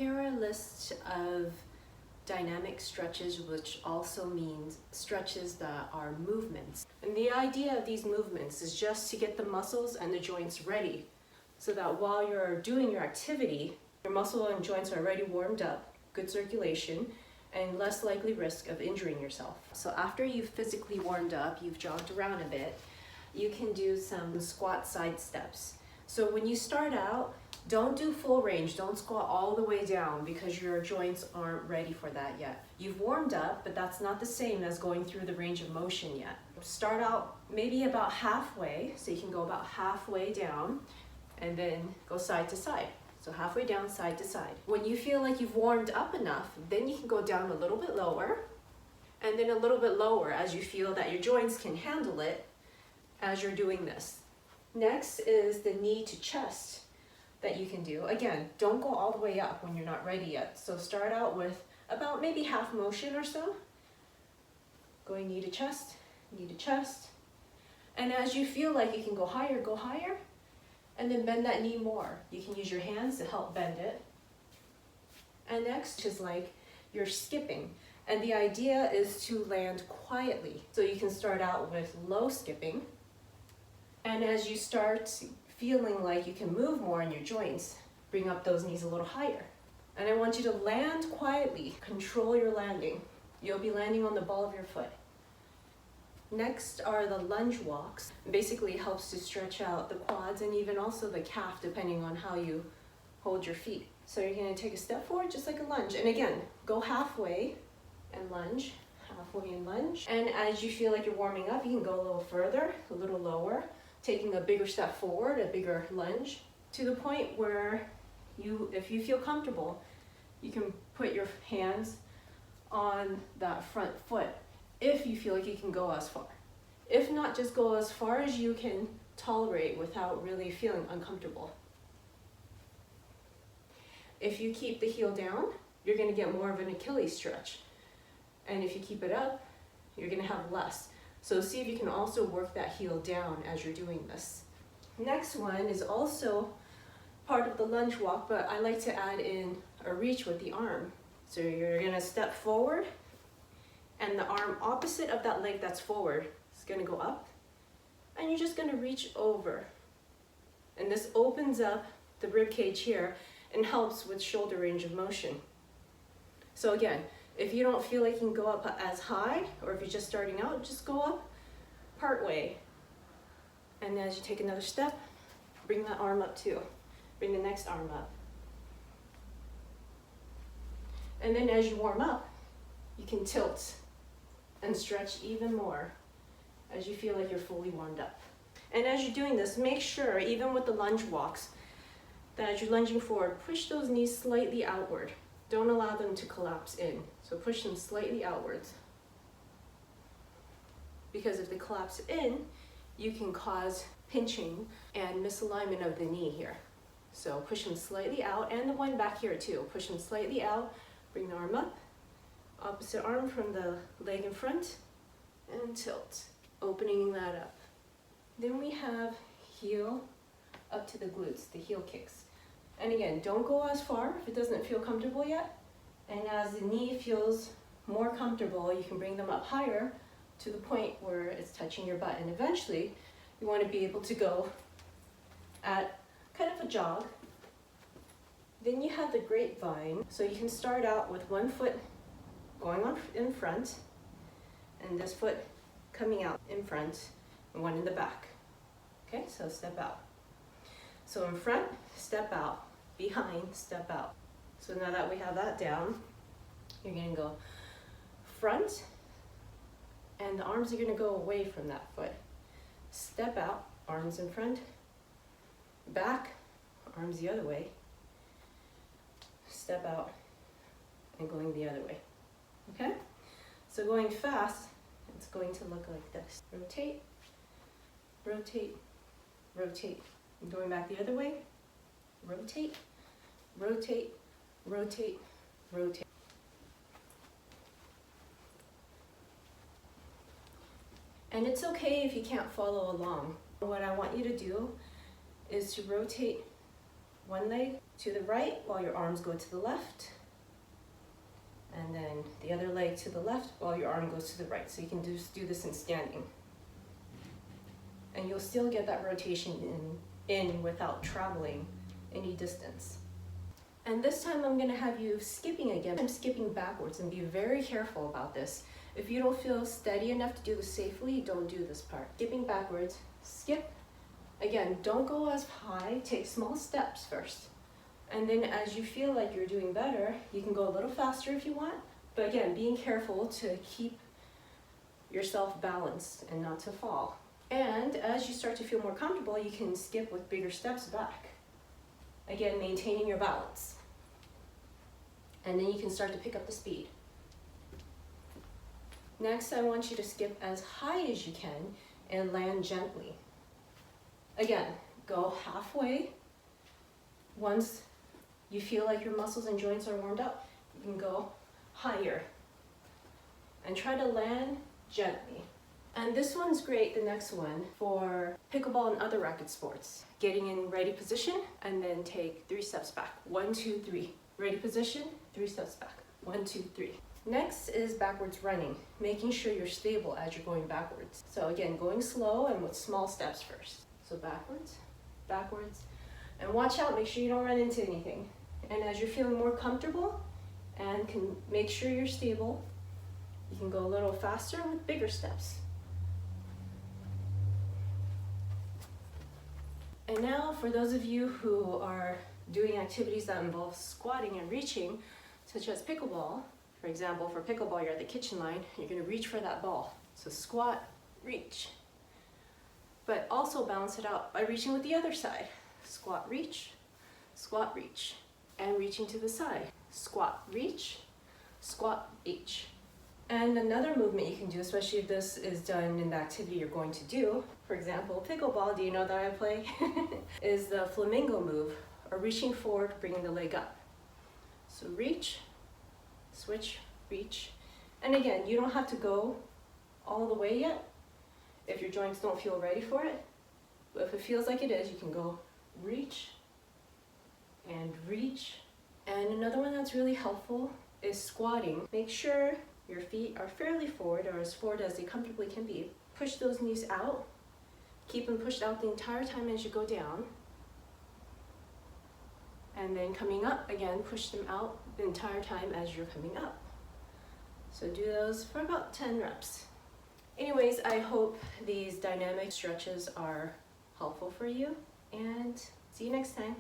Here are a list of dynamic stretches, which also means stretches that are movements. And the idea of these movements is just to get the muscles and the joints ready so that while you're doing your activity, your muscle and joints are already warmed up, good circulation, and less likely risk of injuring yourself. So after you've physically warmed up, you've jogged around a bit, you can do some squat side steps. So when you start out, don't do full range, don't squat all the way down because your joints aren't ready for that yet. You've warmed up, but that's not the same as going through the range of motion yet. Start out maybe about halfway, so you can go about halfway down and then go side to side. So halfway down, side to side. When you feel like you've warmed up enough, then you can go down a little bit lower and then a little bit lower as you feel that your joints can handle it as you're doing this. Next is the knee to chest that you can do. Again, don't go all the way up when you're not ready yet. So start out with about maybe half motion or so. Going knee to chest, knee to chest. And as you feel like you can go higher, and then bend that knee more. You can use your hands to help bend it. And next is like you're skipping. And the idea is to land quietly. So you can start out with low skipping. And as you start feeling like you can move more in your joints, bring up those knees a little higher. And I want you to land quietly, control your landing. You'll be landing on the ball of your foot. Next are the lunge walks. Basically helps to stretch out the quads and even also the calf depending on how you hold your feet. So you're gonna take a step forward just like a lunge. And again, go halfway and lunge, halfway and lunge. And as you feel like you're warming up, you can go a little further, a little lower, taking a bigger step forward, a bigger lunge, to the point where if you feel comfortable, you can put your hands on that front foot if you feel like you can go as far. If not, just go as far as you can tolerate without really feeling uncomfortable. If you keep the heel down, you're gonna get more of an Achilles stretch. And if you keep it up, you're gonna have less. So see if you can also work that heel down as you're doing this. Next one is also part of the lunge walk, but I like to add in a reach with the arm. So you're gonna step forward, and the arm opposite of that leg that's forward is gonna go up, and you're just gonna reach over. And this opens up the rib cage here and helps with shoulder range of motion. So again, if you don't feel like you can go up as high, or if you're just starting out, just go up part way. And as you take another step, bring that arm up too. Bring the next arm up. And then as you warm up, you can tilt and stretch even more as you feel like you're fully warmed up. And as you're doing this, make sure, even with the lunge walks, that as you're lunging forward, push those knees slightly outward. Don't allow them to collapse in. So push them slightly outwards. Because if they collapse in, you can cause pinching and misalignment of the knee here. So push them slightly out, and the one back here too. Push them slightly out, bring the arm up, opposite arm from the leg in front, and tilt, opening that up. Then we have heel up to the glutes, the heel kicks. And again, don't go as far if it doesn't feel comfortable yet. And as the knee feels more comfortable, you can bring them up higher to the point where it's touching your butt. And eventually, you want to be able to go at kind of a jog. Then you have the grapevine. So you can start out with one foot going on in front, and this foot coming out in front, and one in the back. Okay, so step out. So in front, step out. Behind, step out. So now that we have that down, you're gonna go front, and the arms are gonna go away from that foot. Step out, arms in front, back, arms the other way, step out, and going the other way. Okay? So going fast, it's going to look like this. Rotate, rotate, rotate. And going back the other way, rotate, rotate, rotate, rotate. And it's okay if you can't follow along. What I want you to do is to rotate one leg to the right while your arms go to the left. And then the other leg to the left while your arm goes to the right. So you can just do this in standing. And you'll still get that rotation in without traveling any distance. And this time I'm gonna have you skipping again. I'm skipping backwards, and be very careful about this. If you don't feel steady enough to do this safely, don't do this part. Skipping backwards, skip. Again, don't go as high, take small steps first. And then as you feel like you're doing better, you can go a little faster if you want. But again, being careful to keep yourself balanced and not to fall. And as you start to feel more comfortable, you can skip with bigger steps back. Again, maintaining your balance. And then you can start to pick up the speed. Next, I want you to skip as high as you can and land gently. Again, go halfway. Once you feel like your muscles and joints are warmed up, you can go higher. And try to land gently. And this one's great, the next one, for pickleball and other racket sports. Getting in ready position and then take 3 steps back. 1, 2, 3. Ready position, 3 steps back. 1, 2, 3. Next is backwards running, making sure you're stable as you're going backwards. So again, going slow and with small steps first. So backwards, backwards. And watch out, make sure you don't run into anything. And as you're feeling more comfortable and can make sure you're stable, you can go a little faster with bigger steps. And now for those of you who are doing activities that involve squatting and reaching, such as pickleball, for example, for pickleball, you're at the kitchen line, you're gonna reach for that ball. So squat, reach. But also balance it out by reaching with the other side. Squat, reach, and reaching to the side. Squat, reach, And another movement you can do, especially if this is done in the activity you're going to do, for example, pickleball, do you know that I play? Is the flamingo move, or reaching forward, bringing the leg up. So reach, switch, reach. And again, you don't have to go all the way yet if your joints don't feel ready for it. But if it feels like it is, you can go reach and reach. And another one that's really helpful is squatting. Make sure your feet are fairly forward, or as forward as they comfortably can be. Push those knees out. Keep them pushed out the entire time as you go down. And then coming up, again, push them out the entire time as you're coming up. So do those for about 10 reps. Anyways, I hope these dynamic stretches are helpful for you, and see you next time.